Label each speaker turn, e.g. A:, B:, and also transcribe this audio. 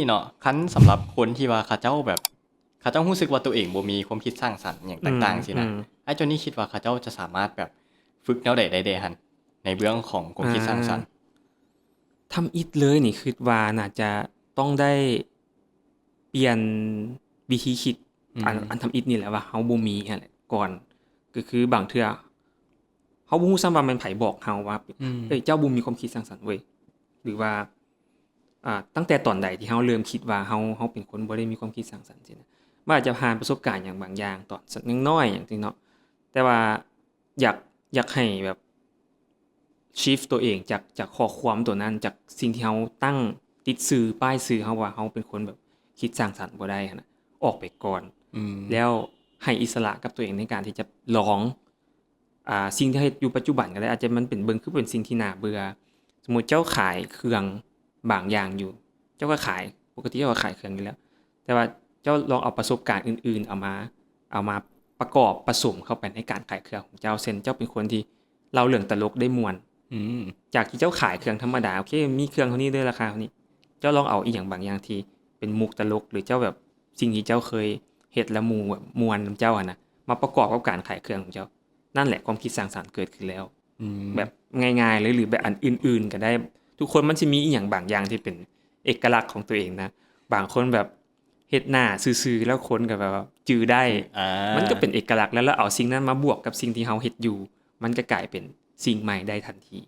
A: นี่เนาะคันสำหรับคนที่ว่าเขาเจ้าแบบเขาเจ้ารู้สึกว่าตัวเองบ่มีความคิดสร้างสรรค์หยัง
B: อืม
A: ต่างๆสินะ
B: อืม
A: ไอ้โจนี่คิดว่าเขาเจ้าจะสามารถแบบฝึกแนวใดได้เดะหั่นในเรื่องของความ
B: อ่
A: คิดสร้างสรรค์
B: าทำอิฐเลยนี่คิดว่าน่าจะต้องได้เปลี่ยนวิธีคิด
A: อืม
B: อันทำอิฐนี่แหละว่าเฮาบ่มีนั่นแหละก่อนก็คือบางเทื่อเฮาบ่ฮู้ซ้ำว่าแม่นไผบอกเฮาว่า
A: อืม
B: เอ้ยเจ้าบ่มีความคิดสร้างสรรค์เว้ยหรือว่าตั้งแต่ตอนใดที่เฮาเริ่มคิดว่าเฮาเป็นคนบ่ได้มีความคิดสร้างสรรค์ซี้นะมันอาจจะผ่านประสบการณ์หยังบางอย่างตอนสักยังน้อยหยังซี้เนาะแต่ว่าอยากอยากให้แบบ shift ตัวเองจากข้อความตัวนั้นจากสิ่งที่เราตั้งติดสื่อป้ายสื่อเราว่าเราเป็นคนแบบคิดสร้างสรรค์บ่ได้หั้นน่ะออกไปก่อน
A: อืม
B: แล้วให้อิสระกับตัวเองในการที่จะลองสิ่งที่เฮ็ดอยู่ปัจจุบันก็ได้อาจจะมันเป็นเบิ่งคือเป็นสิ่งที่น่าเบื่อสมมุติเจ้าขายเครื่องบางอย่างอยู่เจ้าก็ขายปกติเจ้าก็ขายเครื่องอยู่แล้วแต่ว่าเจ้าลองเอาประสบการณ์อื่นๆเอามาประกอบผสมเข้าไปในการขายเครื่องของเจ้าเช่นเจ้าเป็นคนที่เล่าเรื่องตลกได้ม่วน
A: อืม
B: จากที่เจ้าขายเครื่องธรรมดาโอเคมีเครื่องเท่านี้ด้วยราคาเท่านี้เจ้าลองเอาอีหยังบางอย่างที่เป็นมุกตลกหรือเจ้าแบบสิ่งที่เจ้าเคยเฮ็ดแล้วหมู่แบบม่วนนำเจ้าอะนะมาประกอบกับการขายเครื่องของเจ้านั่นแหละความคิดสร้างสรรค์เกิดขึ้นแล้ว
A: อืม
B: แบบง่ายๆเลยหรือแบบอันอื่นๆก็ได้ทุกคนมันสิมีอีหยังบางอย่างที่เป็นเอกลักษณ์ของตัวเองนะบางคนแบบเฮ็ดหน้าซื่อๆแล้วคนก็แบบว่าจือได้
A: คือ
B: มันก็เป็นเอกลักษณ์แล้วเราเอาสิ่งนั้นมาบวกกับสิ่งที่เราเฮ็ดอยู่มันก็กลายเป็นสิ่งใหม่ได้ทันที